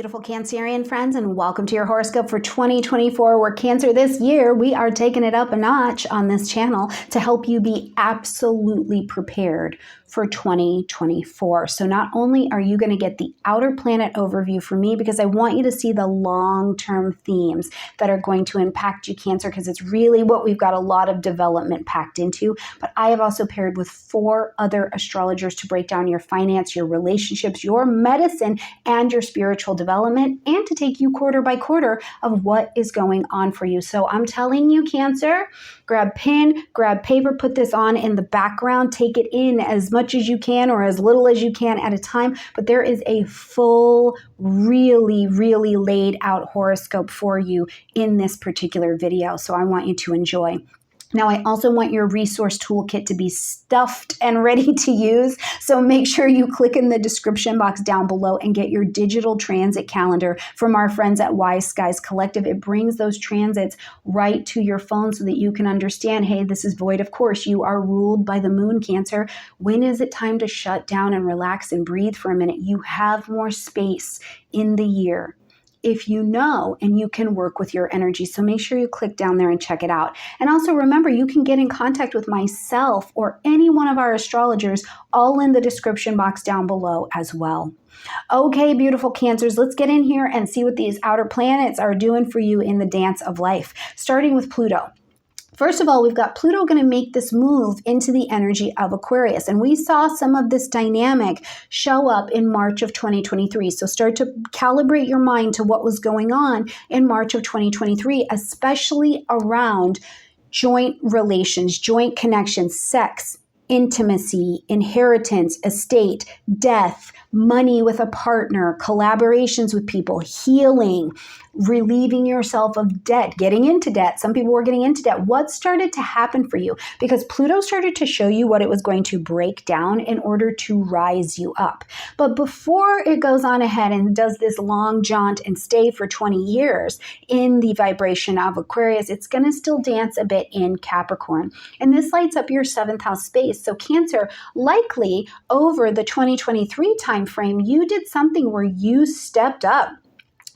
beautiful Cancerian friends, and welcome to your horoscope for 2024, where Cancer, this year, we are taking it up a notch on this channel to help you be absolutely prepared for 2024. So not only are you going to get the outer planet overview from me, because I want you to see the long-term themes that are going to impact you, Cancer, because it's really what we've got a lot of development packed into, but I have also paired with 4 other astrologers to break down your finance, your relationships, your medicine, and your spiritual development, and to take you quarter by quarter of what is going on for you. So I'm telling you, Cancer, grab pen, grab paper, put this on in the background, take it in as much as you can or as little as you can at a time, but there is a full, really laid out horoscope for you in this particular video. So I want you to enjoy. Now, I also want your resource toolkit to be stuffed and ready to use. So make sure you click in the description box down below and get your digital transit calendar from our friends at Wise Skies Collective. It brings those transits right to your phone so that you can understand, hey, this is void. Of course, you are ruled by the moon, Cancer. When is it time to shut down and relax and breathe for a minute? You have more space in the year if you know, and you can work with your energy. So make sure you click down there and check it out. And also remember, you can get in contact with myself or any one of our astrologers, all in the description box down below as well. Okay, beautiful Cancers, let's get in here and see what these outer planets are doing for you in the dance of life, starting with Pluto. First of all, we've got Pluto going to make this move into the energy of Aquarius. And we saw some of this dynamic show up in March of 2023. So start to calibrate your mind to what was going on in March of 2023, especially around joint relations, joint connections, sex, intimacy, inheritance, estate, death, money with a partner, collaborations with people, healing, relieving yourself of debt, getting into debt. Some people were getting into debt. What started to happen for you? Because Pluto started to show you what it was going to break down in order to rise you up. But before it goes on ahead and does this long jaunt and stay for 20 years in the vibration of Aquarius, it's going to still dance a bit in Capricorn. And this lights up your 7th house space. So Cancer, likely over the 2023 time frame, you did something where you stepped up.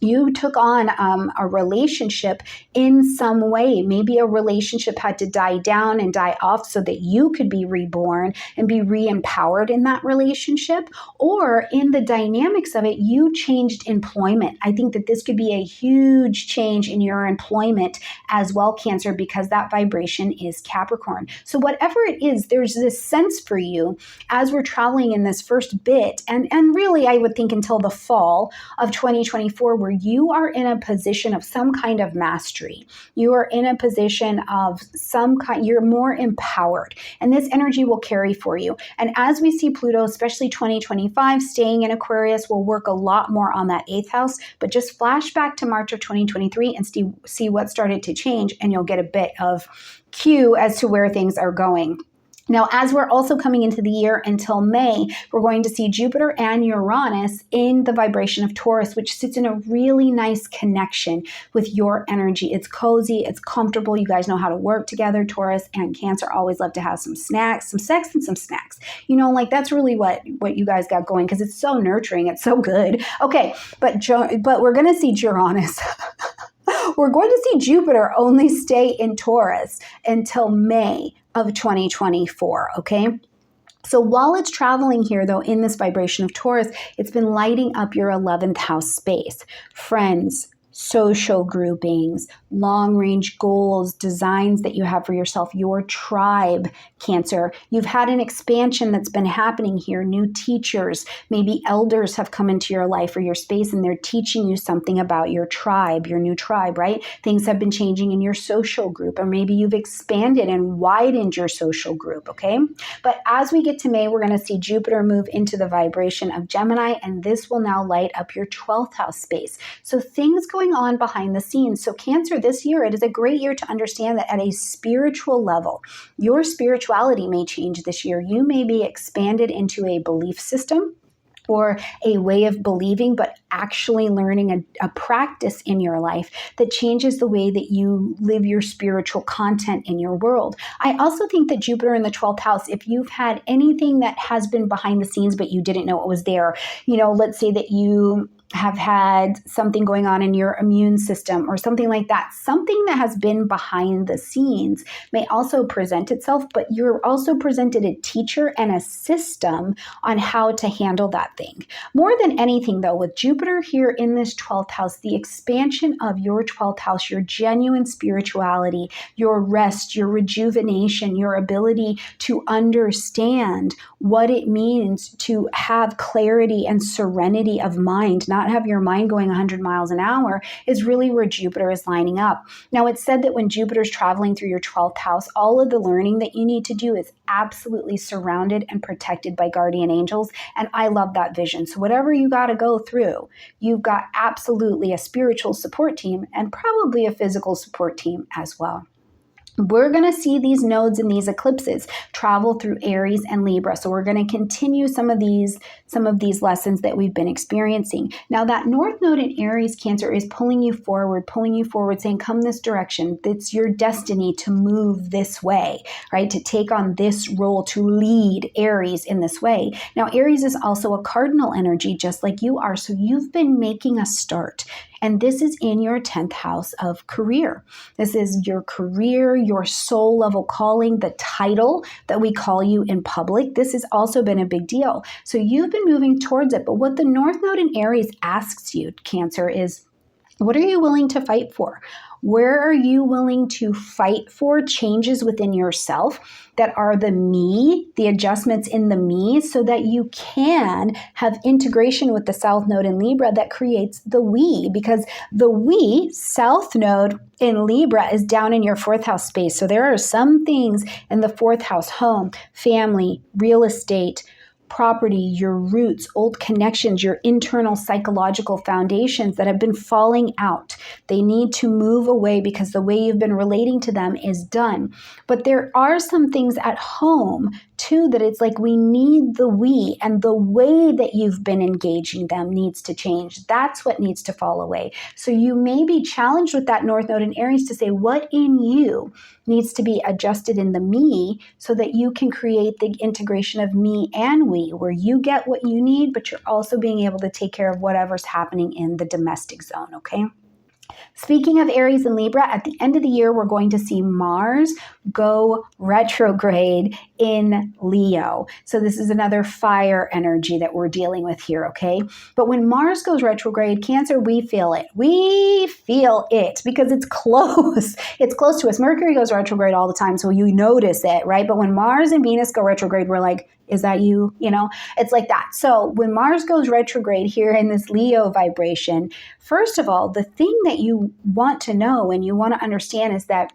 You took on a relationship in some way. Maybe a relationship had to die down and die off so that you could be reborn and be re-empowered in that relationship. Or in the dynamics of it, you changed employment. I think that this could be a huge change in your employment as well, Cancer, because that vibration is Capricorn. So whatever it is, there's this sense for you as we're traveling in this first bit, and really I would think until the fall of 2024, where you are in a position of some kind of mastery. You are in a position of some kind, you're more empowered, and this energy will carry for you. And as we see Pluto, especially 2025, staying in Aquarius, will work a lot more on that 8th house, but just flash back to March of 2023 and see what started to change, and you'll get a bit of cue as to where things are going. Now, as we're also coming into the year until May, we're going to see Jupiter and Uranus in the vibration of Taurus, which sits in a really nice connection with your energy. It's cozy, it's comfortable. You guys know how to work together. Taurus and Cancer always love to have some snacks, some sex and some snacks. You know, like that's really what you guys got going, because it's so nurturing. It's so good. Okay, but we're going to see Uranus. We're going to see Jupiter only stay in Taurus until May of 2024, okay? So while it's traveling here, though, in this vibration of Taurus, it's been lighting up your 11th house space. Friends, social groupings, long-range goals, designs that you have for yourself, your tribe, Cancer. You've had an expansion that's been happening here. New teachers, maybe elders have come into your life or your space, and they're teaching you something about your tribe, your new tribe, right? Things have been changing in your social group, or maybe you've expanded and widened your social group, okay? But as we get to May, we're going to see Jupiter move into the vibration of Gemini, and this will now light up your 12th house space. So things going on behind the scenes. So Cancer, this year, it is a great year to understand that at a spiritual level, your spirituality may change this year. You may be expanded into a belief system or a way of believing, but actually learning a practice in your life that changes the way that you live your spiritual content in your world. I also think that Jupiter in the 12th house, if you've had anything that has been behind the scenes, but you didn't know it was there, you know, let's say that you have had something going on in your immune system or something like that, something that has been behind the scenes may also present itself, but you're also presented a teacher and a system on how to handle that thing. More than anything, though, with Jupiter here in this 12th house, the expansion of your 12th house, your genuine spirituality, your rest, your rejuvenation, your ability to understand what it means to have clarity and serenity of mind, not have your mind going 100 miles an hour, is really where Jupiter is lining up. Now, it's said that when Jupiter's traveling through your 12th house, all of the learning that you need to do is absolutely surrounded and protected by guardian angels. And I love that vision. So whatever you got to go through, you've got absolutely a spiritual support team and probably a physical support team as well. We're going to see these nodes and these eclipses travel through Aries and Libra. So we're going to continue some of these lessons that we've been experiencing. Now that North Node in Aries, Cancer, is pulling you forward, saying, come this direction. It's your destiny to move this way, right? To take on this role, to lead Aries in this way. Now, Aries is also a cardinal energy, just like you are. So you've been making a start. And this is in your 10th house of career. This is your career, your soul level calling, the title that we call you in public. This has also been a big deal. So you've been moving towards it. But what the North Node in Aries asks you, Cancer, is what are you willing to fight for? Where are you willing to fight for changes within yourself that are the me, the adjustments in the me, so that you can have integration with the South Node in Libra that creates the we? Because the we, South Node in Libra, is down in your 4th house space. So there are some things in the 4th house, home, family, real estate, property, your roots, old connections, your internal psychological foundations that have been falling out. They need to move away because the way you've been relating to them is done. But there are some things at home too that it's like we need the we, and the way that you've been engaging them needs to change. That's what needs to fall away. So you may be challenged with that North Node in Aries to say what in you needs to be adjusted in the me so that you can create the integration of me and we, where you get what you need, but you're also being able to take care of whatever's happening in the domestic zone, okay? Speaking of Aries and Libra, at the end of the year, we're going to see Mars go retrograde in Leo. So this is another fire energy that we're dealing with here, okay? But when Mars goes retrograde, Cancer, we feel it. We feel it because it's close. It's close to us. Mercury goes retrograde all the time, so you notice it, right? But when Mars and Venus go retrograde, we're like, is that you? You know, it's like that. So when Mars goes retrograde here in this Leo vibration, first of all, the thing that you want to know and you want to understand is that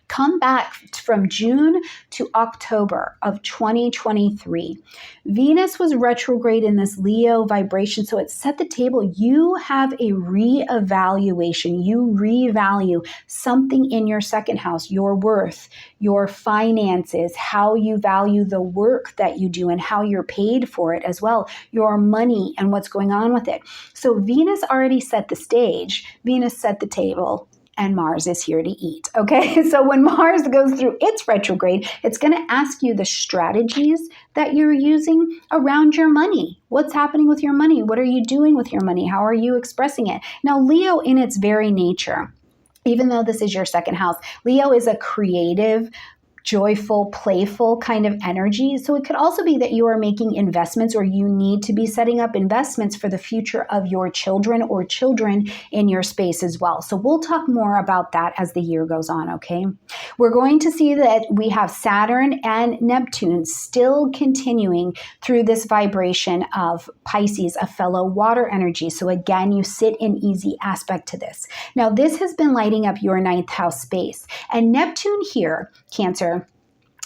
come back from June to October of 2023. Venus was retrograde in this Leo vibration, so it set the table. You have a reevaluation. You revalue something in your 2nd house, your worth, your finances, how you value the work that you do and how you're paid for it as well, your money and what's going on with it. So Venus already set the stage. Venus set the table. And Mars is here to eat, okay? So when Mars goes through its retrograde, it's going to ask you the strategies that you're using around your money. What's happening with your money? What are you doing with your money? How are you expressing it? Now, Leo in its very nature, even though this is your 2nd house, Leo is a creative, joyful, playful kind of energy. So it could also be that you are making investments or you need to be setting up investments for the future of your children or children in your space as well. So we'll talk more about that as the year goes on, okay? We're going to see that we have Saturn and Neptune still continuing through this vibration of Pisces, a fellow water energy. So again, you sit in easy aspect to this. Now, this has been lighting up your 9th house space. And Neptune here, Cancer,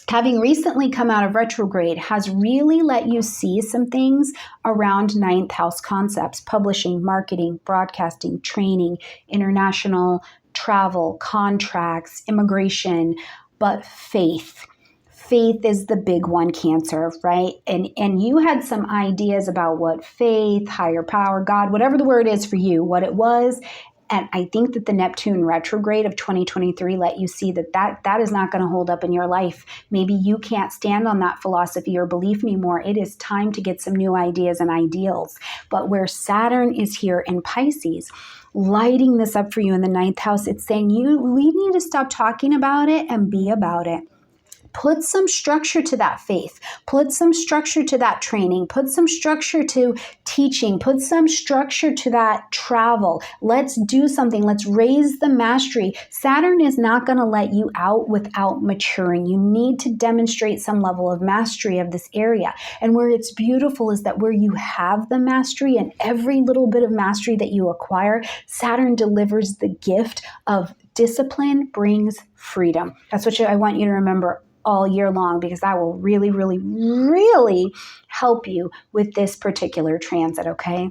having recently come out of retrograde, has really let you see some things around 9th house concepts: publishing, marketing, broadcasting, training, international travel, contracts, immigration, but faith. Faith is the big one, Cancer, right? And you had some ideas about what faith, higher power, God, whatever the word is for you, what it was. And I think that the Neptune retrograde of 2023 let you see that is not going to hold up in your life. Maybe you can't stand on that philosophy or belief anymore. It is time to get some new ideas and ideals. But where Saturn is here in Pisces, lighting this up for you in the ninth house, it's saying we need to stop talking about it and be about it. Put some structure to that faith. Put some structure to that training. Put some structure to teaching. Put some structure to that travel. Let's do something. Let's raise the mastery. Saturn is not going to let you out without maturing. You need to demonstrate some level of mastery of this area. And where it's beautiful is that where you have the mastery and every little bit of mastery that you acquire, Saturn delivers the gift of discipline brings freedom. That's what I want you to remember all year long, because that will really, really, really help you with this particular transit, okay?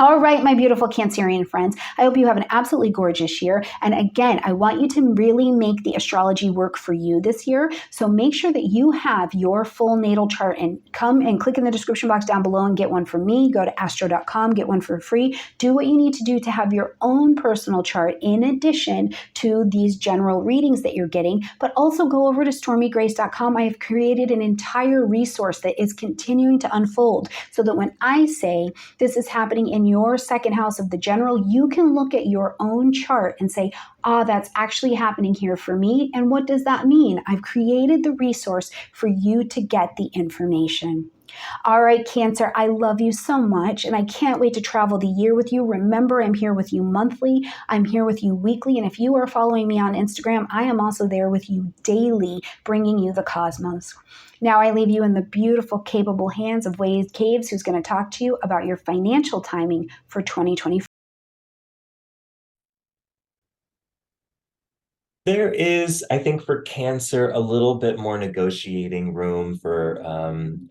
All right, my beautiful Cancerian friends, I hope you have an absolutely gorgeous year. And again, I want you to really make the astrology work for you this year. So make sure that you have your full natal chart, and come and click in the description box down below and get one from me. Go to astro.com, get one for free. Do what you need to do to have your own personal chart in addition to these general readings that you're getting. But also go over to stormygrace.com. I have created an entire resource that is continuing to unfold so that when I say this is happening in your second house of the general, you can look at your own chart and say, that's actually happening here for me. And what does that mean? I've created the resource for you to get the information. All right, Cancer, I love you so much, and I can't wait to travel the year with you. Remember, I'm here with you monthly. I'm here with you weekly. And if you are following me on Instagram, I am also there with you daily, bringing you the cosmos. Now I leave you in the beautiful, capable hands of Wade Caves, who's going to talk to you about your financial timing for 2024. There is, I think, for Cancer, a little bit more negotiating room for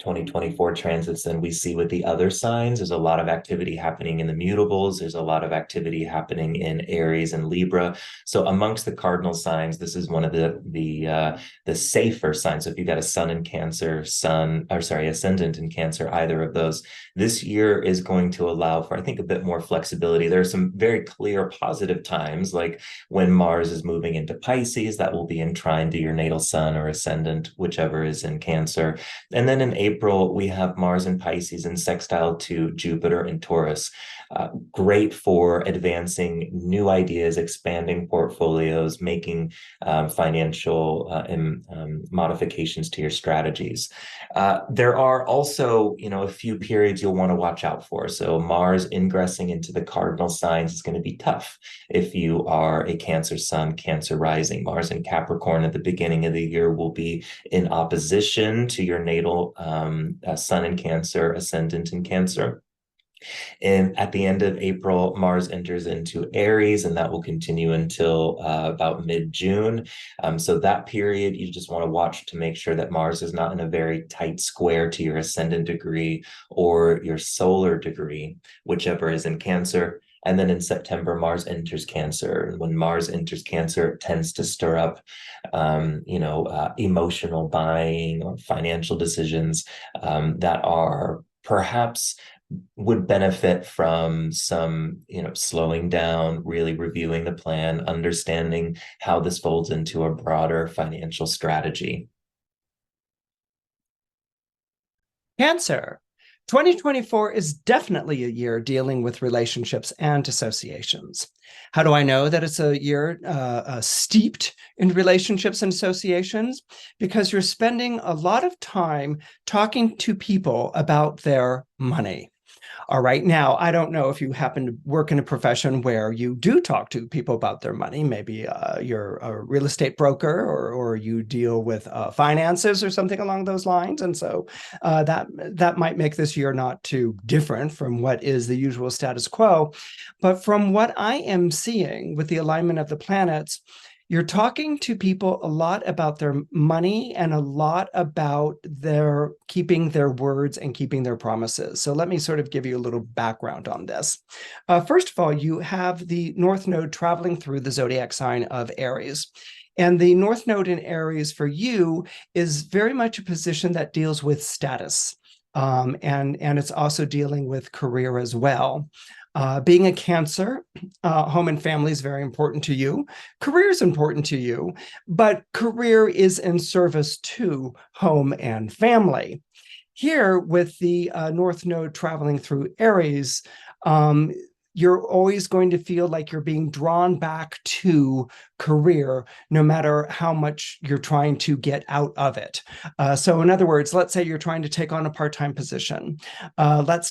2024 transits than we see with the other signs. There's a lot of activity happening in the mutables. There's a lot of activity happening in Aries and Libra. So amongst the cardinal signs, this is one of the safer signs. So if you've got a sun in Cancer, ascendant in Cancer, either of those, this year is going to allow for, I think, a bit more flexibility. There are some very clear positive times, like when Mars is moving into Pisces, that will be in trine to your natal sun or ascendant, whichever is in Cancer. And then in April, we have Mars in Pisces in sextile to Jupiter in Taurus. Great for advancing new ideas, expanding portfolios, making financial modifications to your strategies. There are also, a few periods you'll want to watch out for. So Mars ingressing into the cardinal signs is going to be tough if you are a Cancer sun, Cancer rising. Mars in Capricorn at the beginning of the year will be in opposition to your natal sun in Cancer, ascendant in Cancer. And at the end of April, Mars enters into Aries, and that will continue until about mid-June. So that period, you just want to watch to make sure that Mars is not in a very tight square to your ascendant degree or your solar degree, whichever is in Cancer. And then in September, Mars enters Cancer. And when Mars enters Cancer, it tends to stir up, emotional buying or financial decisions that are perhaps would benefit from some, slowing down, really reviewing the plan, understanding how this folds into a broader financial strategy. Cancer. 2024 is definitely a year dealing with relationships and associations. How do I know that it's a year steeped in relationships and associations? Because you're spending a lot of time talking to people about their money. All right. Now, I don't know if you happen to work in a profession where you do talk to people about their money. Maybe you're a real estate broker, or you deal with finances or something along those lines. And so that might make this year not too different from what is the usual status quo. But from what I am seeing with the alignment of the planets, you're talking to people a lot about their money and a lot about their keeping their words and keeping their promises. So let me sort of give you a little background on this. First of all, you have the North Node traveling through the zodiac sign of Aries. And the North Node in Aries for you is very much a position that deals with status. And it's also dealing with career as well. Being a Cancer, home and family is very important to you. Career is important to you, but career is in service to home and family. Here, with the North Node traveling through Aries, you're always going to feel like you're being drawn back to career, no matter how much you're trying to get out of it. So in other words, let's say you're trying to take on a part-time position. Let's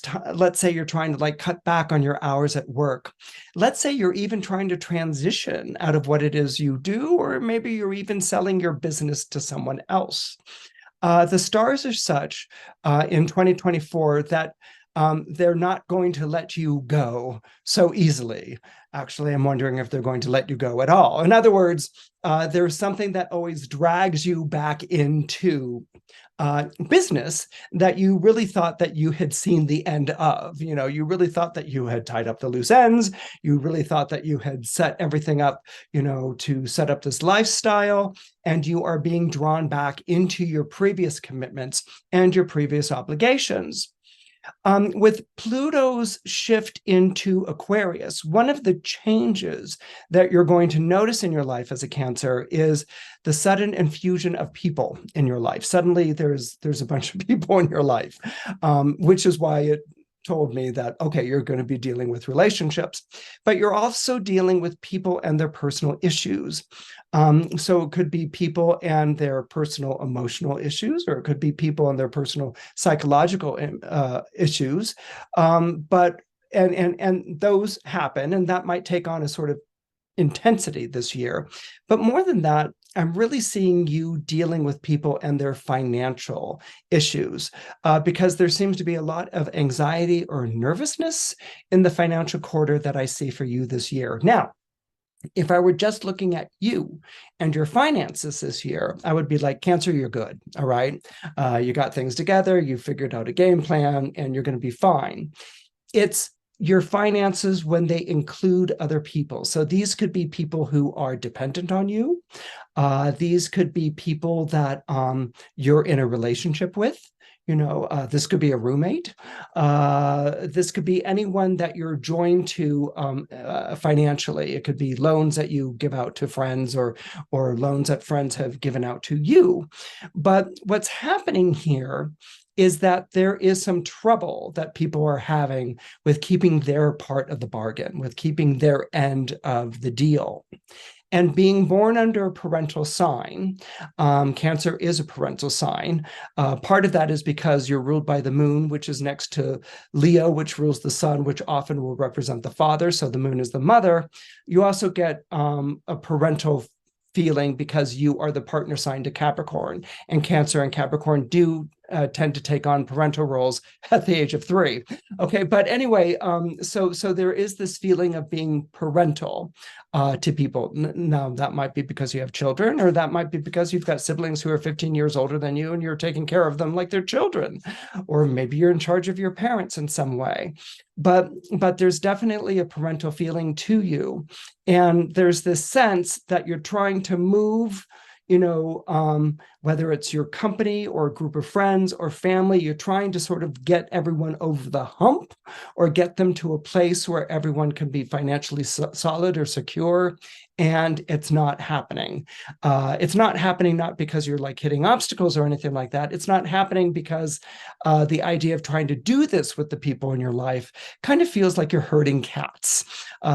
say you're trying to like cut back on your hours at work. Let's say you're even trying to transition out of what it is you do, or maybe you're even selling your business to someone else. The stars are such in 2024 that they're not going to let you go so easily. Actually, I'm wondering if they're going to let you go at all. In other words, there's something that always drags you back into business that you really thought that you had seen the end of. You know, you really thought that you had tied up the loose ends. You really thought that you had set everything up, you know, to set up this lifestyle, and you are being drawn back into your previous commitments and your previous obligations. With Pluto's shift into Aquarius, one of the changes that you're going to notice in your life as a Cancer is the sudden infusion of people in your life. Suddenly there's a bunch of people in your life, which is why it told me that, okay, you're going to be dealing with relationships, but you're also dealing with people and their personal issues. So it could be people and their personal emotional issues, or it could be people and their personal psychological issues. But those happen, and that might take on a sort of intensity this year. But more than that, I'm really seeing you dealing with people and their financial issues, because there seems to be a lot of anxiety or nervousness in the financial quarter that I see for you this year. Now, if I were just looking at you and your finances this year, I would be like, Cancer, you're good. All right. You got things together, you figured out a game plan, and you're going to be fine. It's your finances when they include other people. So these could be people who are dependent on you. These could be people that you're in a relationship with. You know, this could be a roommate. This could be anyone that you're joined to financially. It could be loans that you give out to friends, or loans that friends have given out to you. But what's happening here is that there is some trouble that people are having with keeping their part of the bargain, with keeping their end of the deal. And being born under a parental sign, Cancer is a parental sign. Part of that is because you're ruled by the moon, which is next to Leo, which rules the sun, which often will represent the father. So the moon is the mother. You also get a parental feeling because you are the partner sign to Capricorn, and Cancer and Capricorn do tend to take on parental roles at the age of 3. Okay, but anyway, so there is this feeling of being parental to people. Now, that might be because you have children, or that might be because you've got siblings who are 15 years older than you and you're taking care of them like they're children, or maybe you're in charge of your parents in some way. But there's definitely a parental feeling to you, and there's this sense that you're trying to move, you know, whether it's your company or a group of friends or family, you're trying to sort of get everyone over the hump, or get them to a place where everyone can be financially solid or secure. And it's not happening. It's not happening not because you're like hitting obstacles or anything like that. It's not happening because the idea of trying to do this with the people in your life kind of feels like you're herding cats.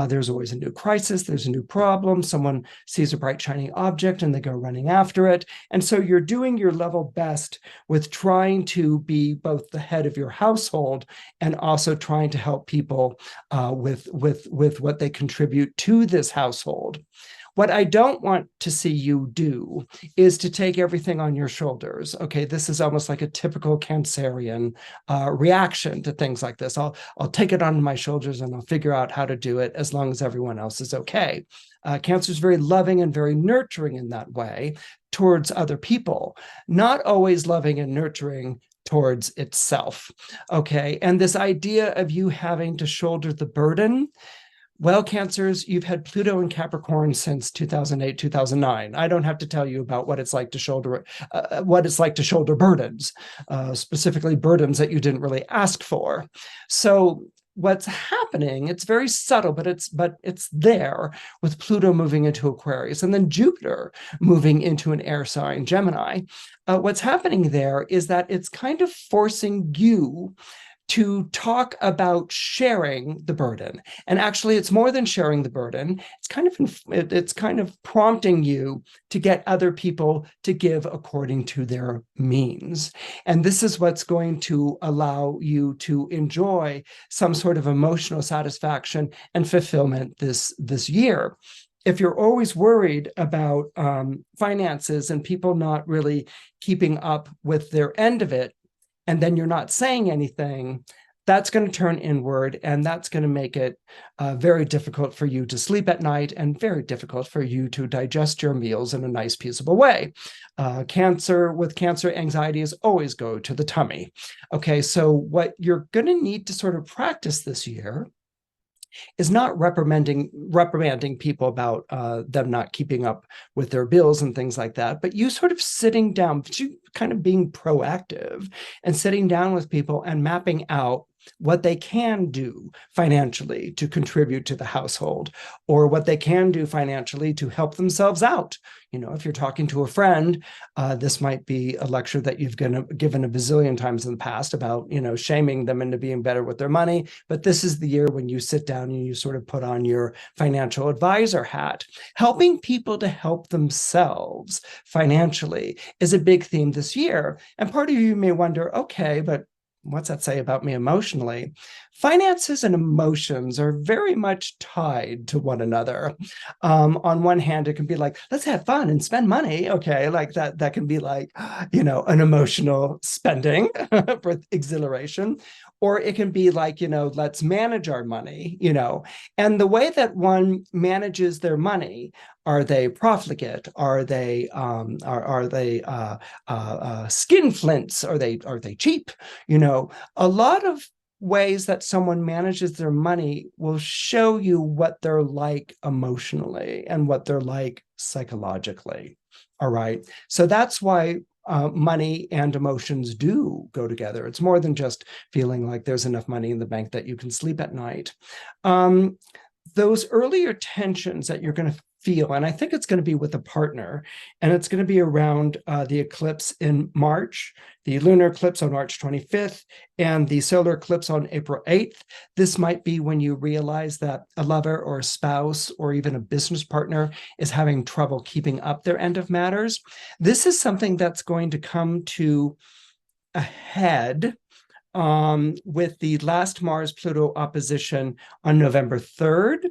There's always a new crisis. There's a new problem. Someone sees a bright, shiny object and they go running after it. And so you're doing your level best with trying to be both the head of your household and also trying to help people with what they contribute to this household. What I don't want to see you do is to take everything on your shoulders. Okay, this is almost like a typical Cancerian reaction to things like this. I'll take it on my shoulders and I'll figure out how to do it as long as everyone else is okay. Cancer is very loving and very nurturing in that way towards other people, not always loving and nurturing towards itself. Okay, and this idea of you having to shoulder the burden Well, Cancers, you've had Pluto in Capricorn since 2008, 2009. I don't have to tell you about what it's like to shoulder burdens, specifically burdens that you didn't really ask for. So what's happening, it's very subtle, but it's there with Pluto moving into Aquarius and then Jupiter moving into an air sign, Gemini. What's happening there is that it's kind of forcing you to talk about sharing the burden. And actually, it's more than sharing the burden. It's kind of prompting you to get other people to give according to their means. And this is what's going to allow you to enjoy some sort of emotional satisfaction and fulfillment this year. If you're always worried about finances and people not really keeping up with their end of it, and then you're not saying anything, that's going to turn inward, and that's going to make it very difficult for you to sleep at night and very difficult for you to digest your meals in a nice, peaceable way. With Cancer, anxieties always go to the tummy. Okay, so what you're going to need to sort of practice this year is not reprimanding people about them not keeping up with their bills and things like that, but you sort of sitting down, kind of being proactive and sitting down with people and mapping out what they can do financially to contribute to the household, or what they can do financially to help themselves out. If you're talking to a friend, this might be a lecture that you've given a bazillion times in the past about, shaming them into being better with their money. But this is the year when you sit down and you sort of put on your financial advisor hat. Helping people to help themselves financially is a big theme this year. And part of you may wonder, okay, but what's that say about me emotionally? Finances and emotions are very much tied to one another. On one hand, it can be like, let's have fun and spend money. Okay, like that can be like, an emotional spending for exhilaration. Or it can be like, let's manage our money, And the way that one manages their money, are they profligate? Are they skinflints? Are they cheap? A lot of ways that someone manages their money will show you what they're like emotionally and what they're like psychologically. All right. So that's why money and emotions do go together. It's more than just feeling like there's enough money in the bank that you can sleep at night. Those earlier tensions that you're going to feel, and I think it's going to be with a partner, and it's going to be around the eclipse in March, the lunar eclipse on March 25th, and the solar eclipse on April 8th. This might be when you realize that a lover or a spouse or even a business partner is having trouble keeping up their end of matters. This is something that's going to come to a head with the last Mars-Pluto opposition on November 3rd.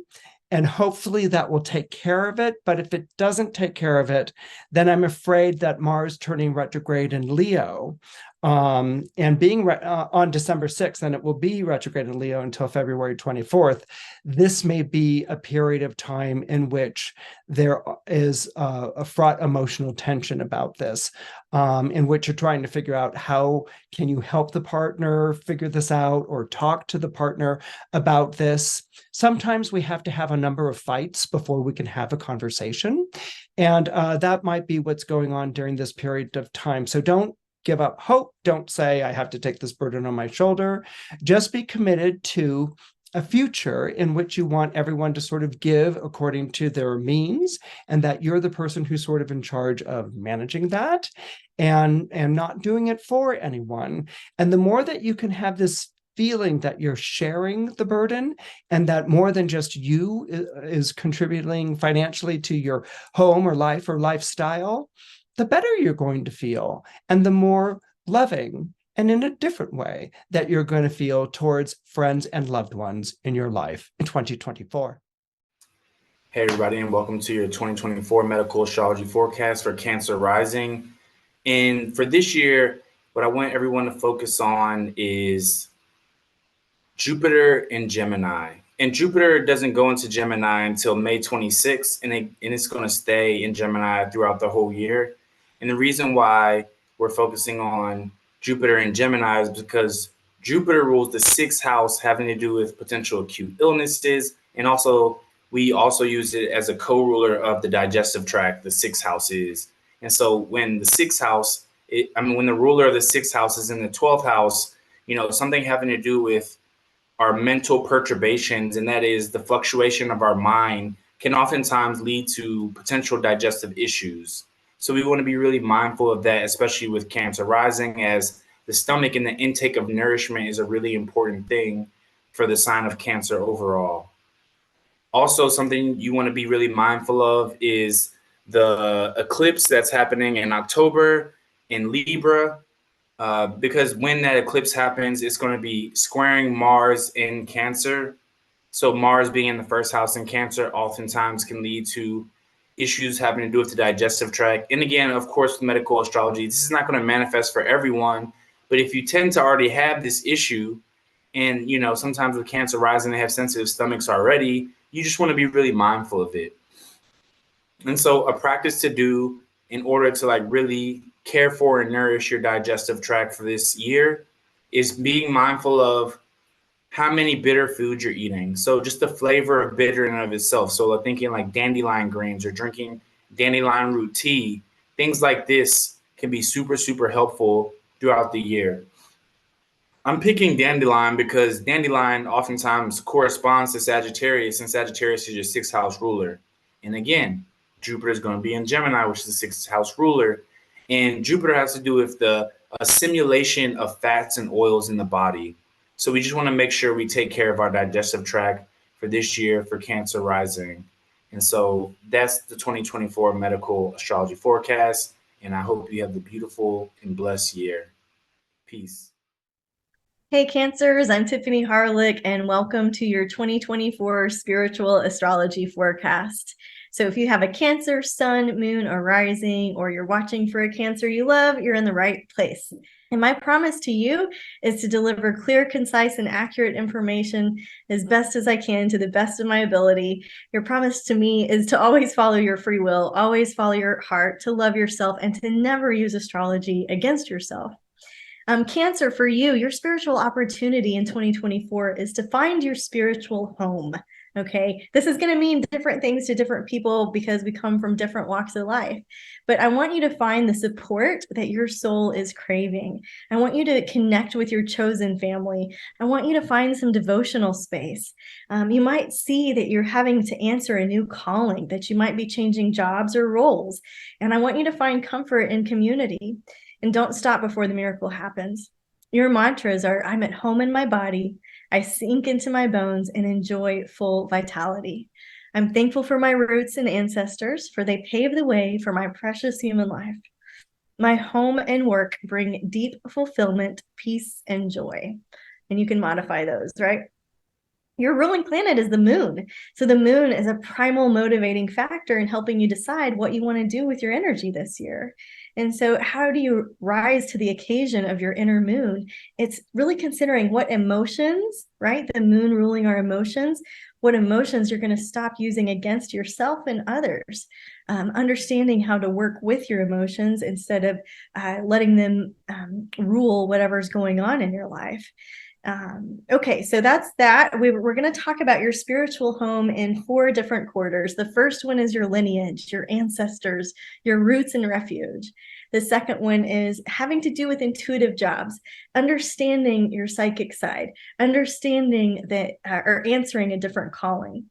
And hopefully that will take care of it. But if it doesn't take care of it, then I'm afraid that Mars turning retrograde in Leo and being on December 6th, and it will be retrograde in Leo until February 24th. This may be a period of time in which there is a fraught emotional tension about this, in which you're trying to figure out how can you help the partner figure this out or talk to the partner about this. Sometimes we have to have a number of fights before we can have a conversation. And that might be what's going on during this period of time. So don't give up hope. Don't say, I have to take this burden on my shoulder. Just be committed to a future in which you want everyone to sort of give according to their means, and that you're the person who's sort of in charge of managing that and not doing it for anyone. And the more that you can have this feeling that you're sharing the burden, and that more than just you is contributing financially to your home or life or lifestyle, the better you're going to feel, and the more loving and in a different way that you're going to feel towards friends and loved ones in your life in 2024. Hey, everybody, and welcome to your 2024 medical astrology forecast for Cancer rising. And for this year, what I want everyone to focus on is Jupiter in Gemini. And Jupiter doesn't go into Gemini until May 26th, and it's going to stay in Gemini throughout the whole year. And the reason why we're focusing on Jupiter in Gemini is because Jupiter rules the 6th house, having to do with potential acute illnesses, And also, we also use it as a co-ruler of the digestive tract, the sixth house is. And so when the sixth house, when the ruler of the sixth house is in the 12th house, something having to do with our mental perturbations, and that is the fluctuation of our mind, can oftentimes lead to potential digestive issues. So we want to be really mindful of that, especially with Cancer rising, as the stomach and the intake of nourishment is a really important thing for the sign of Cancer overall. Also, something you want to be really mindful of is the eclipse that's happening in October in Libra, because when that eclipse happens, it's going to be squaring Mars in Cancer. So Mars being in the first house in Cancer oftentimes can lead to issues having to do with the digestive tract. And again, of course, with medical astrology, this is not going to manifest for everyone. But if you tend to already have this issue, and sometimes with Cancer rising, they have sensitive stomachs already, you just want to be really mindful of it. And so a practice to do in order to really care for and nourish your digestive tract for this year is being mindful of how many bitter foods you're eating. So just the flavor of bitter in and of itself. So thinking like dandelion greens or drinking dandelion root tea, things like this can be super, super helpful throughout the year. I'm picking dandelion because dandelion oftentimes corresponds to Sagittarius, and Sagittarius is your sixth house ruler. And again, Jupiter is going to be in Gemini, which is the sixth house ruler. And Jupiter has to do with the assimilation of fats and oils in the body. So we just want to make sure we take care of our digestive tract for this year for Cancer rising. And so that's the 2024 medical astrology forecast. And I hope you have the beautiful and blessed year. Peace. Hey Cancers, I'm Tiffany Harlick, and welcome to your 2024 spiritual astrology forecast. So if you have a Cancer sun, moon, or rising, or you're watching for a Cancer you love, you're in the right place. And my promise to you is to deliver clear, concise, and accurate information as best as I can to the best of my ability. Your promise to me is to always follow your free will, always follow your heart, to love yourself, and to never use astrology against yourself. Cancer, for you, your spiritual opportunity in 2024 is to find your spiritual home. Okay, this is going to mean different things to different people because we come from different walks of life. But I want you to find the support that your soul is craving. I want you to connect with your chosen family. I want you to find some devotional space. You might see that you're having to answer a new calling, that you might be changing jobs or roles. And I want you to find comfort in community. And don't stop before the miracle happens. Your mantras are, I'm at home in my body, I sink into my bones and enjoy full vitality. I'm thankful for my roots and ancestors, for they paved the way for my precious human life. My home and work bring deep fulfillment, peace, and joy. And you can modify those, right? Your ruling planet is the moon. So the moon is a primal motivating factor in helping you decide what you want to do with your energy this year. And so how do you rise to the occasion of your inner moon? It's really considering what emotions, right? The moon ruling our emotions, what emotions you're going to stop using against yourself and others. Understanding how to work with your emotions instead of letting them rule whatever's going on in your life. Okay, so that's that. We're going to talk about your spiritual home in 4 different quarters. The first one is your lineage, your ancestors, your roots and refuge. The second one is having to do with intuitive jobs, understanding your psychic side, understanding that or answering a different calling.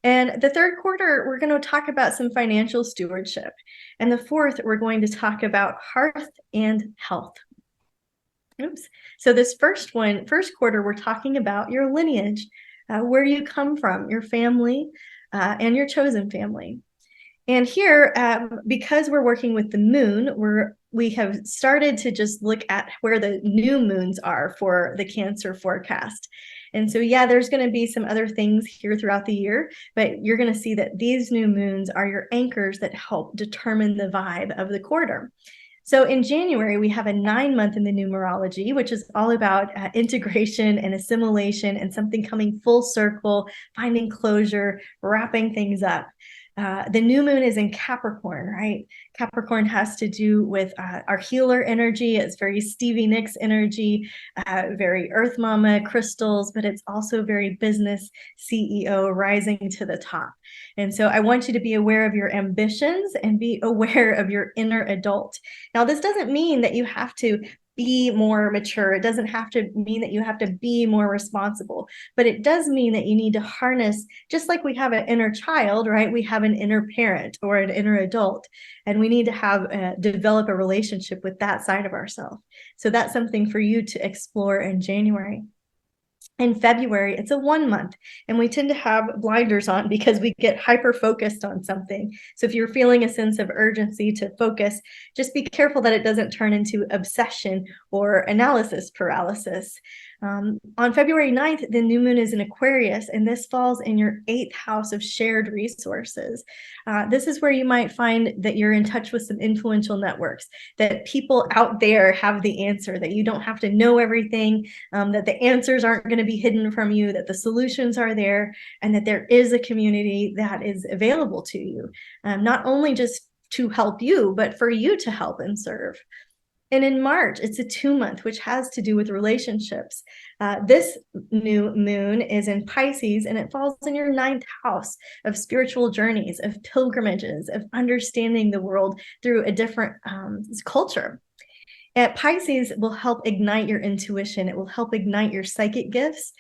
And the third quarter, we're going to talk about some financial stewardship. And the fourth, we're going to talk about hearth and health. Oops. So this first quarter, we're talking about your lineage, where you come from, your family, and your chosen family. And here, because we're working with the moon, we have started to just look at where the new moons are for the Cancer forecast. And so, yeah, there's going to be some other things here throughout the year, but you're going to see that these new moons are your anchors that help determine the vibe of the quarter. So in January, we have a 9-month in the numerology, which is all about integration and assimilation and something coming full circle, finding closure, wrapping things up. The new moon is in Capricorn, right? Capricorn has to do with our healer energy. It's very Stevie Nicks energy, very Earth Mama crystals, but it's also very business CEO rising to the top. And so I want you to be aware of your ambitions and be aware of your inner adult. Now, this doesn't mean that you have to be more mature. It doesn't have to mean that you have to be more responsible, but it does mean that you need to harness, just like we have an inner child, right? We have an inner parent or an inner adult, and we need to have develop a relationship with that side of ourselves. So that's something for you to explore in January. In February, it's a 1 month, and we tend to have blinders on because we get hyper focused on something. So if you're feeling a sense of urgency to focus, just be careful that it doesn't turn into obsession or analysis paralysis. On February 9th, the new moon is in Aquarius, and this falls in your 8th house of shared resources. This is where you might find that you're in touch with some influential networks, that people out there have the answer, that you don't have to know everything, that the answers aren't going to be hidden from you, that the solutions are there, and that there is a community that is available to you, not only just to help you, but for you to help and serve. And in March, it's a 2 month, which has to do with relationships. This new moon is in Pisces, and it falls in your 9th house of spiritual journeys, of pilgrimages, of understanding the world through a different culture. Pisces will help ignite your intuition. It will help ignite your psychic gifts.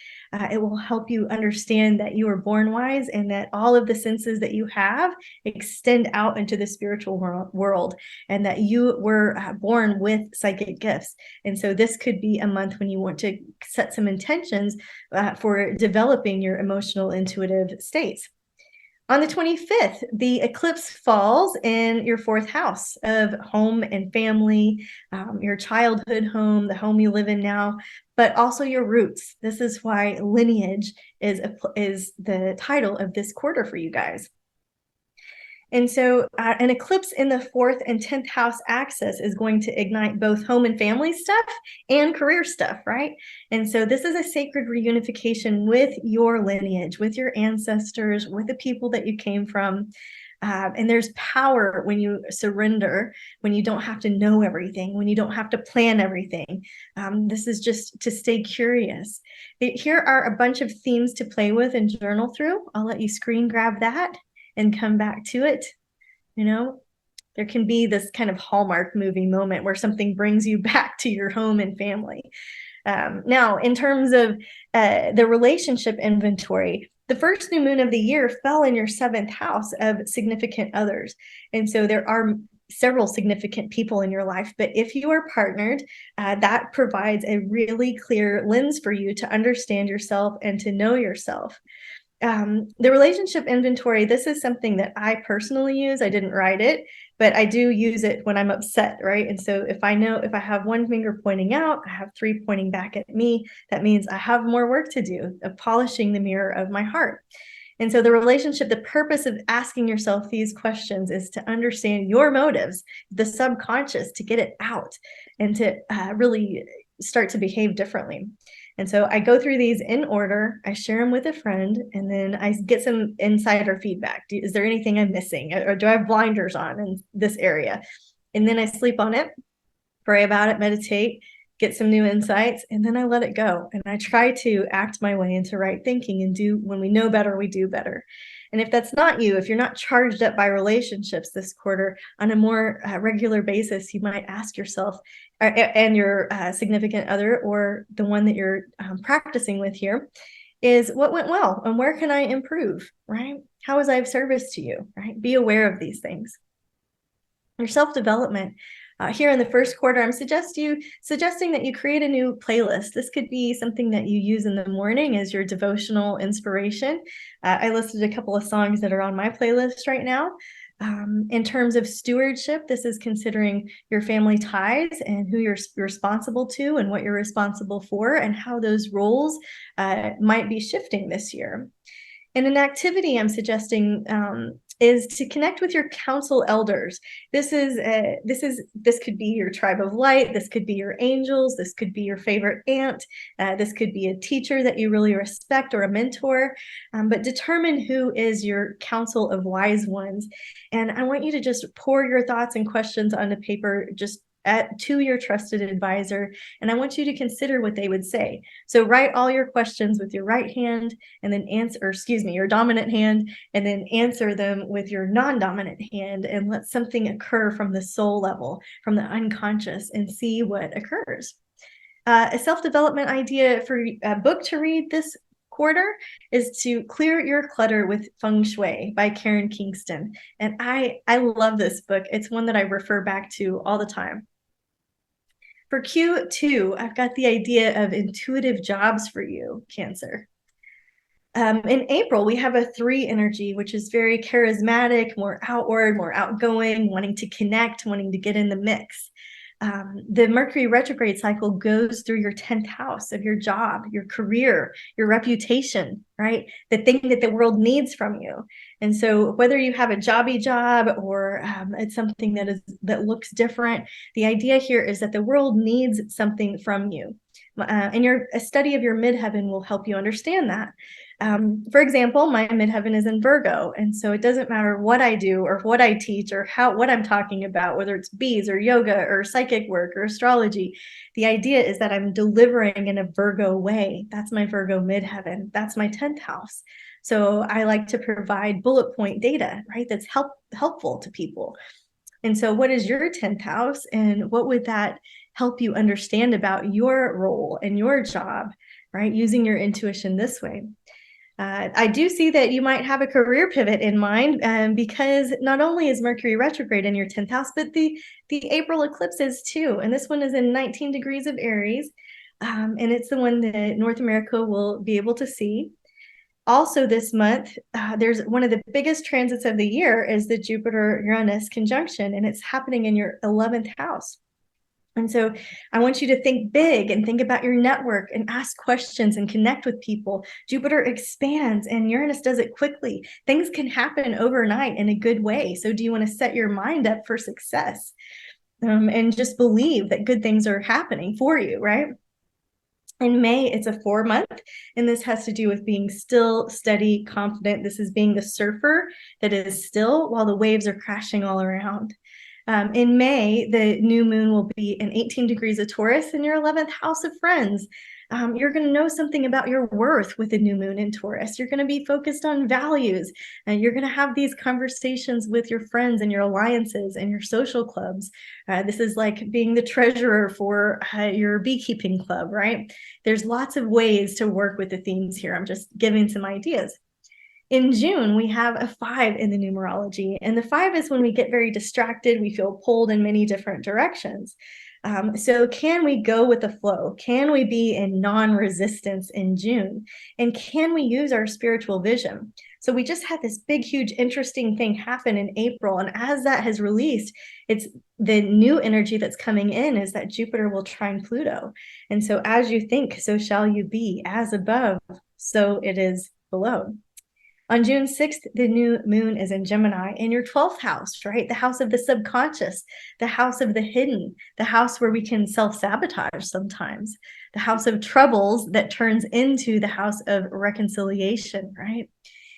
It will help you understand that you were born wise and that all of the senses that you have extend out into the spiritual world, and that you were born with psychic gifts. And so this could be a month when you want to set some intentions for developing your emotional intuitive states. On the 25th, the eclipse falls in your 4th house of home and family, your childhood home, the home you live in now, but also your roots. This is why lineage is the title of this quarter for you guys. And so an eclipse in the 4th and 10th house axis is going to ignite both home and family stuff and career stuff, right? And so this is a sacred reunification with your lineage, with your ancestors, with the people that you came from. And there's power when you surrender, when you don't have to know everything, when you don't have to plan everything. This is just to stay curious. Here are a bunch of themes to play with and journal through. I'll let you screen grab that and come back to it. You know, there can be this kind of Hallmark movie moment where something brings you back to your home and family. Now, in terms of the relationship inventory, the first new moon of the year fell in your 7th house of significant others. And so there are several significant people in your life, but if you are partnered, that provides a really clear lens for you to understand yourself and to know yourself. The relationship inventory, this is something that I personally use. I didn't write it, but I do use it when I'm upset, right? And so if I have one finger pointing out, I have 3 pointing back at me, that means I have more work to do of polishing the mirror of my heart. And so the purpose of asking yourself these questions is to understand your motives, the subconscious, to get it out and to really start to behave differently. And so I go through these in order, I share them with a friend, and then I get some insider feedback. Is there anything I'm missing? Or do I have blinders on in this area? And then I sleep on it, pray about it, meditate, get some new insights, and then I let it go. And I try to act my way into right thinking and when we know better, we do better. And if that's not you, if you're not charged up by relationships this quarter on a more regular basis, you might ask yourself and your significant other, or the one that you're practicing with here, is what went well and where can I improve, right? How was I of service to you, right? Be aware of these things. Your self-development. Here in the first quarter, I'm suggesting that you create a new playlist. This could be something that you use in the morning as your devotional inspiration. I listed a couple of songs that are on my playlist right now. In terms of stewardship, this is considering your family ties and who you're responsible to and what you're responsible for and how those roles might be shifting this year. And an activity I'm suggesting is to connect with your council elders. This could be your tribe of light. This could be your angels. This could be your favorite aunt. This could be a teacher that you really respect or a mentor. But determine who is your council of wise ones. And I want you to just pour your thoughts and questions onto paper, just to your trusted advisor, and I want you to consider what they would say. So write all your questions with your right hand, and then your dominant hand, and then answer them with your non-dominant hand, and let something occur from the soul level, from the unconscious, and see what occurs. A self-development idea for a book to read this quarter is to Clear Your Clutter with Feng Shui by Karen Kingston. And I love this book. It's one that I refer back to all the time. For Q2, I've got the idea of intuitive jobs for you, Cancer. In April, we have a 3 energy, which is very charismatic, more outward, more outgoing, wanting to connect, wanting to get in the mix. The Mercury retrograde cycle goes through your 10th house of your job, your career, your reputation, right? The thing that the world needs from you. And so whether you have a jobby job or it's something that looks different, the idea here is that the world needs something from you. And a study of your midheaven will help you understand that. For example, my midheaven is in Virgo, and so it doesn't matter what I do or what I teach or what I'm talking about, whether it's bees or yoga or psychic work or astrology. The idea is that I'm delivering in a Virgo way. That's my Virgo midheaven. That's my 10th house. So I like to provide bullet point data, right? That's helpful to people. And so what is your 10th house, and what would that help you understand about your role and your job, right? Using your intuition this way. I do see that you might have a career pivot in mind, because not only is Mercury retrograde in your 10th house, but the April eclipse is too. And this one is in 19 degrees of Aries. And it's the one that North America will be able to see. Also this month, there's one of the biggest transits of the year is the Jupiter-Uranus conjunction, and it's happening in your 11th house. And so I want you to think big and think about your network and ask questions and connect with people. Jupiter expands and Uranus does it quickly. Things can happen overnight in a good way. So do you want to set your mind up for success and just believe that good things are happening for you, right? In May, it's a 4-month, and this has to do with being still, steady, confident. This is being the surfer that is still while the waves are crashing all around. In May, the new moon will be in 18 degrees of Taurus in your 11th house of friends. You're going to know something about your worth with the new moon in Taurus. You're going to be focused on values, and you're going to have these conversations with your friends and your alliances and your social clubs. This is like being the treasurer for your beekeeping club, right? There's lots of ways to work with the themes here. I'm just giving some ideas. In June, we have a 5 in the numerology, and the 5 is when we get very distracted. We feel pulled in many different directions. So can we go with the flow? Can we be in non-resistance in June? And can we use our spiritual vision? So we just had this big, huge, interesting thing happen in April. And as that has released, it's the new energy that's coming in is that Jupiter will trine Pluto. And so as you think, so shall you be. As above, so it is below. On June 6th, the new moon is in Gemini in your 12th house, right? The house of the subconscious, the house of the hidden, the house where we can self-sabotage sometimes, the house of troubles that turns into the house of reconciliation, right?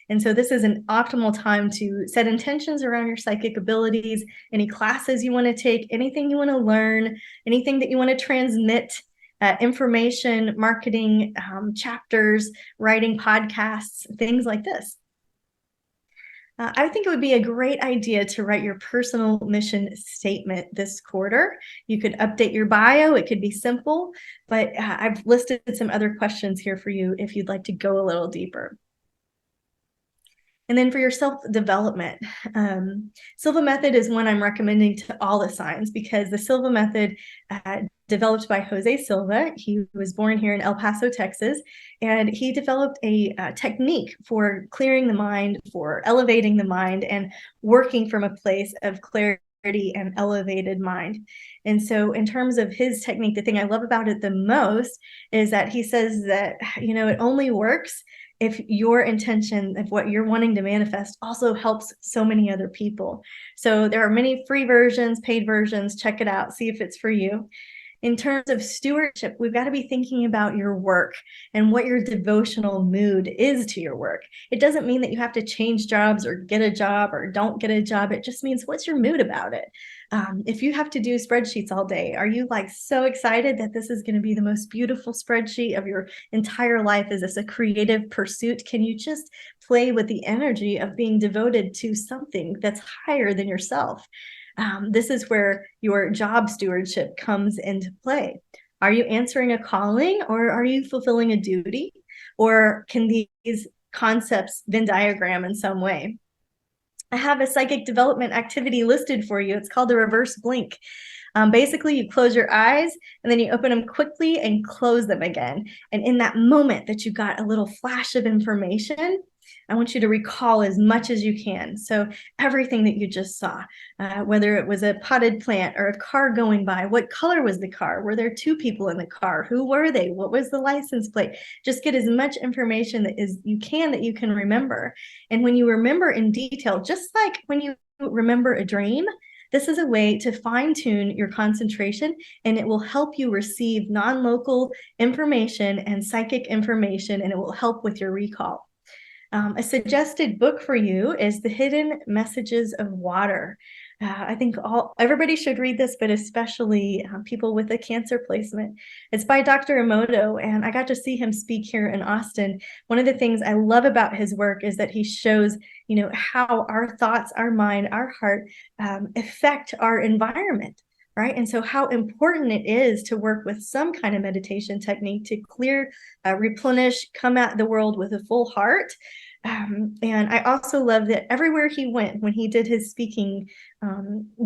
And so this is an optimal time to set intentions around your psychic abilities, any classes you want to take, anything you want to learn, anything that you want to transmit, information, marketing, chapters, writing podcasts, things like this. I think it would be a great idea to write your personal mission statement this quarter. You could update your bio. It could be simple, but I've listed some other questions here for you if you'd like to go a little deeper. And then for your self-development, Silva Method is one I'm recommending to all the signs because the Silva Method developed by Jose Silva. He was born here in El Paso, Texas, and he developed a technique for clearing the mind, for elevating the mind, and working from a place of clarity and elevated mind. And so in terms of his technique, the thing I love about it the most is that he says that, it only works if your intention of what you're wanting to manifest also helps so many other people. So there are many free versions, paid versions. Check it out, see if it's for you. In terms of stewardship, we've got to be thinking about your work and what your devotional mood is to your work. It doesn't mean that you have to change jobs or get a job or don't get a job. It just means, what's your mood about it? If you have to do spreadsheets all day, are you like so excited that this is going to be the most beautiful spreadsheet of your entire life? Is this a creative pursuit? Can you just play with the energy of being devoted to something that's higher than yourself? This is where your job stewardship comes into play. Are you answering a calling, or are you fulfilling a duty? Or can these concepts Venn diagram in some way? I have a psychic development activity listed for you. It's called the reverse blink. Basically, you close your eyes and then you open them quickly and close them again. And in that moment that you got a little flash of information, I want you to recall as much as you can. So everything that you just saw, whether it was a potted plant or a car going by, what color was the car? Were there two people in the car? Who were they? What was the license plate? Just get as much information that you can remember. And when you remember in detail, just like when you remember a dream, this is a way to fine-tune your concentration, and it will help you receive non-local information and psychic information, and it will help with your recall. A suggested book for you is The Hidden Messages of Water. I think everybody should read this, but especially people with a Cancer placement. It's by Dr. Emoto, and I got to see him speak here in Austin. One of the things I love about his work is that he shows, how our thoughts, our mind, our heart affect our environment. Right. And so how important it is to work with some kind of meditation technique to clear, replenish, come at the world with a full heart. And I also love that everywhere he went, when he did his speaking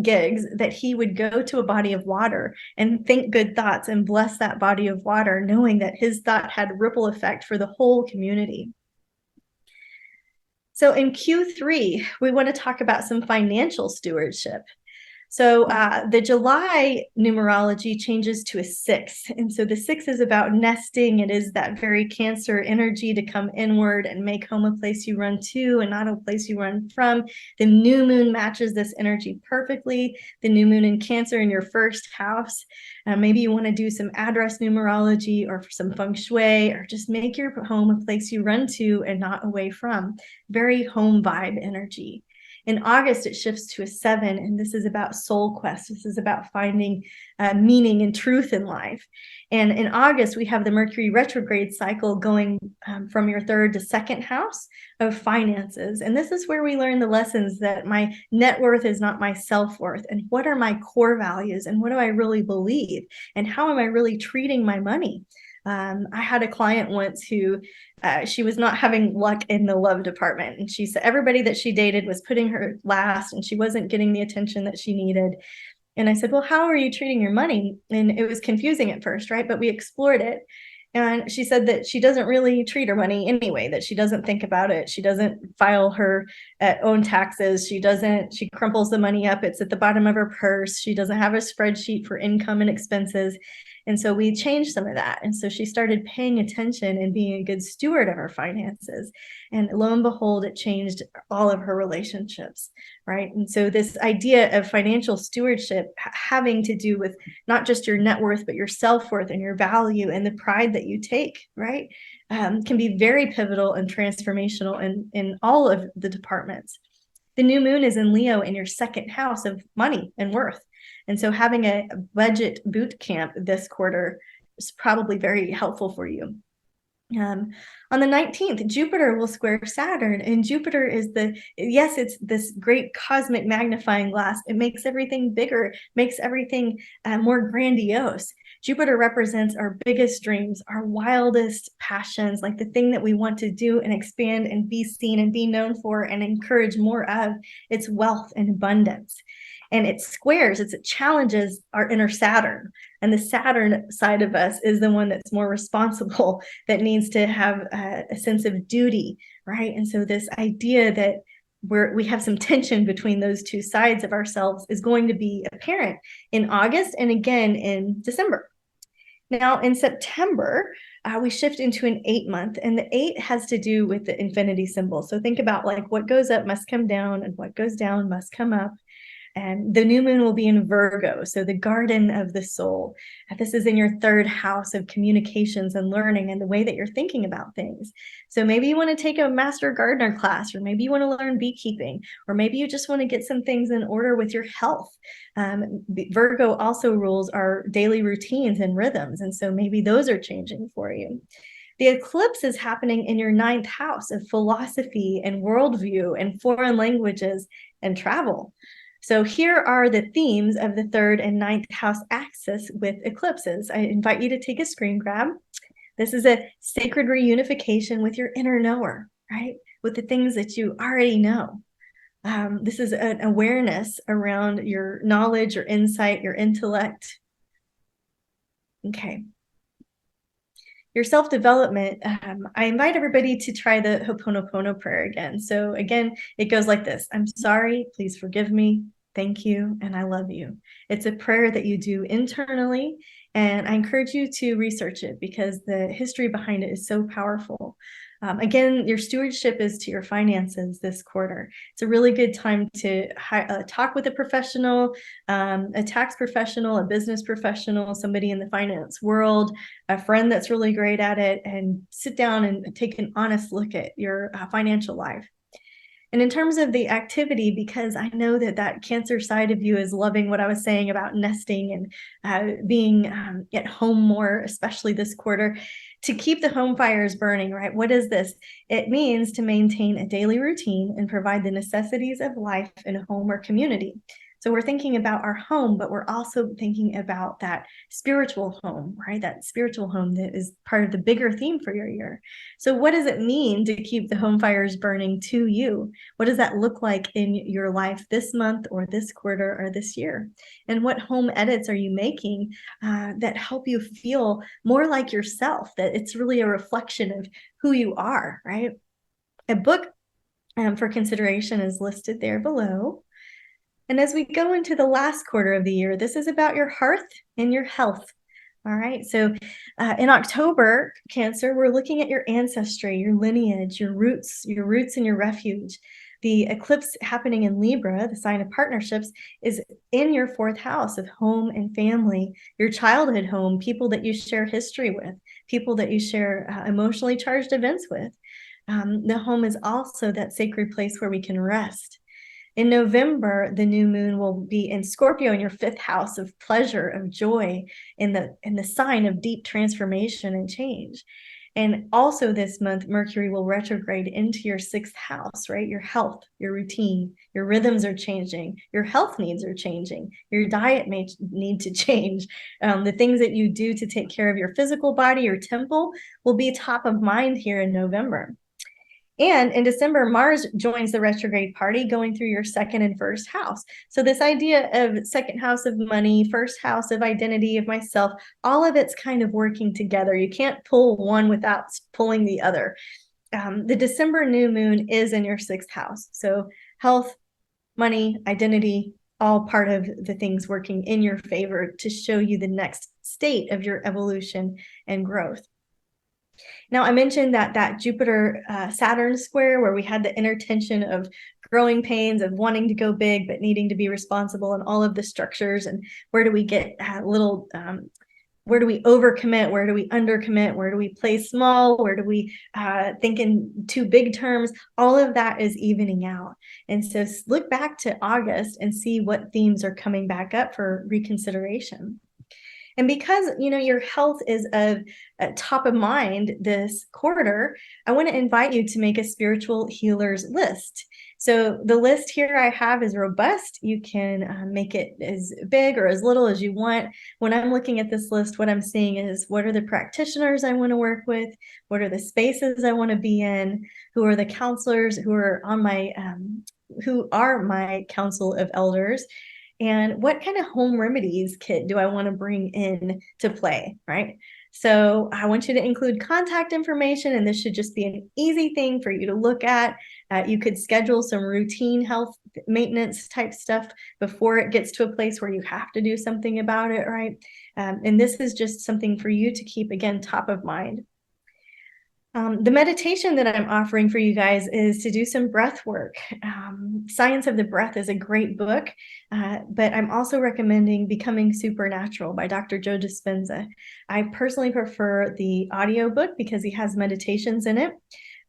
gigs, that he would go to a body of water and think good thoughts and bless that body of water, knowing that his thought had ripple effect for the whole community. So in Q3, we want to talk about some financial stewardship. So the July numerology changes to a 6. And so the 6 is about nesting. It is that very Cancer energy to come inward and make home a place you run to and not a place you run from. The new moon matches this energy perfectly. The new moon in Cancer in your first house. Maybe you want to do some address numerology or some feng shui, or just make your home a place you run to and not away from. Very home vibe energy. In August, it shifts to a 7, and this is about soul quest. This is about finding meaning and truth in life. And in August, we have the Mercury retrograde cycle going from your 3rd to 2nd house of finances. And this is where we learn the lessons that my net worth is not my self-worth, and what are my core values, and what do I really believe, and how am I really treating my money? I had a client once who she was not having luck in the love department. And she said everybody that she dated was putting her last, and she wasn't getting the attention that she needed. And I said, well, how are you treating your money? And it was confusing at first, right? But we explored it. And she said that she doesn't really treat her money anyway, that she doesn't think about it. She doesn't file her own taxes. She crumples the money up. It's at the bottom of her purse. She doesn't have a spreadsheet for income and expenses. And so we changed some of that. And so she started paying attention and being a good steward of her finances. And lo and behold, it changed all of her relationships, right? And so this idea of financial stewardship having to do with not just your net worth, but your self-worth and your value and the pride that you take, right? Can be very pivotal and transformational in all of the departments. The new moon is in Leo in your 2nd house of money and worth. And so having a budget boot camp this quarter is probably very helpful for you. On the 19th, Jupiter will square Saturn, and Jupiter is it's this great cosmic magnifying glass. It makes everything bigger, makes everything more grandiose. Jupiter represents our biggest dreams, our wildest passions, like the thing that we want to do and expand and be seen and be known for and encourage more of. It's wealth and abundance. And it squares, it challenges our inner Saturn. And the Saturn side of us is the one that's more responsible, that needs to have a sense of duty, right? And so this idea that where we have some tension between those two sides of ourselves is going to be apparent in August and again in December. Now, in September, we shift into an 8-month, and the 8 has to do with the infinity symbol. So think about like what goes up must come down, and what goes down must come up. And the new moon will be in Virgo, so the garden of the soul. This is in your 3rd house of communications and learning and the way that you're thinking about things. So maybe you want to take a master gardener class, or maybe you want to learn beekeeping, or maybe you just want to get some things in order with your health. Virgo also rules our daily routines and rhythms, and so maybe those are changing for you. The eclipse is happening in your 9th house of philosophy and worldview and foreign languages and travel. So here are the themes of the 3rd and 9th house axis with eclipses. I invite you to take a screen grab. This is a sacred reunification with your inner knower, right? With the things that you already know. This is an awareness around your knowledge, your insight, your intellect. Okay. Your self-development, I invite everybody to try the Ho'oponopono prayer again. So again, it goes like this. I'm sorry, please forgive me, thank you, and I love you. It's a prayer that you do internally, and I encourage you to research it because the history behind it is so powerful. Again, your stewardship is to your finances this quarter. It's a really good time to talk with a professional, a tax professional, a business professional, somebody in the finance world, a friend that's really great at it, and sit down and take an honest look at your financial life. And in terms of the activity, because I know that that Cancer side of you is loving what I was saying about nesting and being at home more, especially this quarter, to keep the home fires burning, right? What is this? It means to maintain a daily routine and provide the necessities of life in a home or community. So we're thinking about our home, but we're also thinking about that spiritual home, right? That spiritual home that is part of the bigger theme for your year. So what does it mean to keep the home fires burning to you? What does that look like in your life this month or this quarter or this year? And what home edits are you making that help you feel more like yourself, that it's really a reflection of who you are, right? A book for consideration is listed there below. And as we go into the last quarter of the year, this is about your hearth and your health. All right. So in October, Cancer, we're looking at your ancestry, your lineage, your roots and your refuge. The eclipse happening in Libra, the sign of partnerships, is in your 4th house of home and family, your childhood home, people that you share history with, people that you share emotionally charged events with. The home is also that sacred place where we can rest. In November, the new moon will be in Scorpio in your 5th house of pleasure, of joy, in the sign of deep transformation and change. And also this month, Mercury will retrograde into your 6th house, right? Your health, your routine, your rhythms are changing, your health needs are changing, your diet may need to change. The things that you do to take care of your physical body, your temple, will be top of mind here in November. And in December, Mars joins the retrograde party going through your 2nd and 1st house. So this idea of 2nd house of money, 1st house of identity of myself, all of it's kind of working together. You can't pull one without pulling the other. The December new moon is in your 6th house. So health, money, identity, all part of the things working in your favor to show you the next state of your evolution and growth. Now, I mentioned that Jupiter-Saturn square where we had the inner tension of growing pains, of wanting to go big, but needing to be responsible, and all of the structures, and where do we get where do we overcommit? Where do we undercommit? Where do we play small? Where do we think in too big terms? All of that is evening out. And so look back to August and see what themes are coming back up for reconsideration. And because, your health is top of mind this quarter, I want to invite you to make a spiritual healers list. So the list here I have is robust. You can make it as big or as little as you want. When I'm looking at this list, what I'm seeing is what are the practitioners I want to work with? What are the spaces I want to be in? Who are the counselors who are on my council of elders? And what kind of home remedies kit do I want to bring in to play, right? So I want you to include contact information, and this should just be an easy thing for you to look at. You could schedule some routine health maintenance type stuff before it gets to a place where you have to do something about it, right? And this is just something for you to keep, again, top of mind. The meditation that I'm offering for you guys is to do some breath work. Science of the Breath is a great book, but I'm also recommending Becoming Supernatural by Dr. Joe Dispenza. I personally prefer the audiobook because he has meditations in it.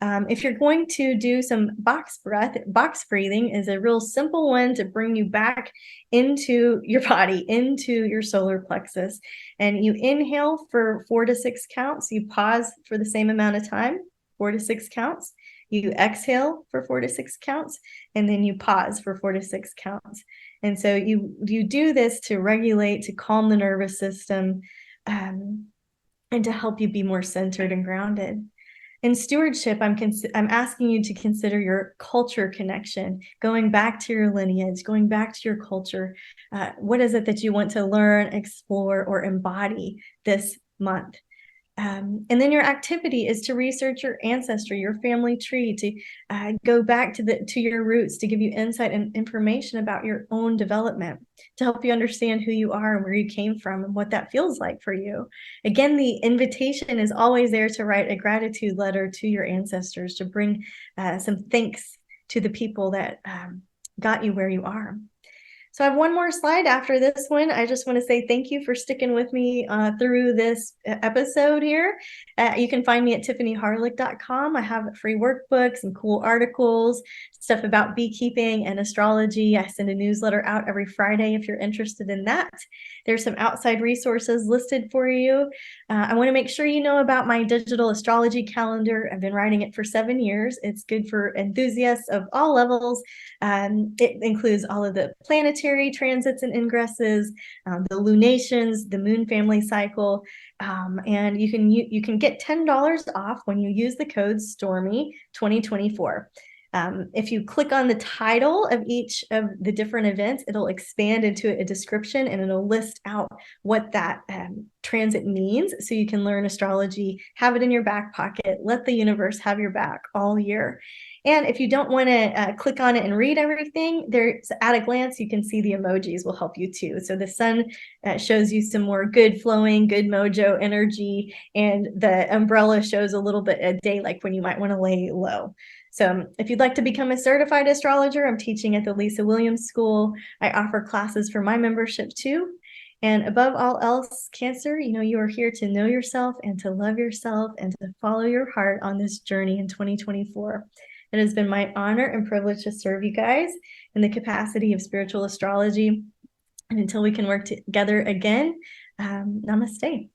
If you're going to do some box breathing is a real simple one to bring you back into your body, into your solar plexus. And you inhale for 4 to 6 counts. You pause for the same amount of time, 4 to 6 counts. You exhale for 4 to 6 counts, and then you pause for 4 to 6 counts. And so you do this to regulate, to calm the nervous system, and to help you be more centered and grounded. In stewardship, I'm asking you to consider your culture connection, going back to your lineage, going back to your culture. What is it that you want to learn, explore, or embody this month? And then your activity is to research your ancestry, your family tree, to go back to your roots, to give you insight and information about your own development, to help you understand who you are and where you came from and what that feels like for you. Again, the invitation is always there to write a gratitude letter to your ancestors, to bring some thanks to the people that got you where you are. So I have one more slide after this one. I just want to say thank you for sticking with me through this episode here. You can find me at tiffanyharlick.com. I have free workbooks, some cool articles, stuff about beekeeping and astrology. I send a newsletter out every Friday if you're interested in that. There's some outside resources listed for you. I want to make sure you know about my digital astrology calendar. I've been writing it for 7 years. It's good for enthusiasts of all levels. It includes all of the planetary transits and ingresses, the lunations, the moon family cycle, and you can get $10 off when you use the code STORMY 2024. If you click on the title of each of the different events, it'll expand into a description and it'll list out what that transit means, so you can learn astrology, have it in your back pocket, let the universe have your back all year. And if you don't want to click on it and read everything, there's at a glance, you can see the emojis will help you too. So the sun shows you some more good flowing, good mojo energy, and the umbrella shows a little bit a day like when you might want to lay low. So if you'd like to become a certified astrologer, I'm teaching at the Lisa Williams School. I offer classes for my membership too. And above all else, Cancer, you are here to know yourself and to love yourself and to follow your heart on this journey in 2024. It has been my honor and privilege to serve you guys in the capacity of spiritual astrology. And until we can work together again, namaste.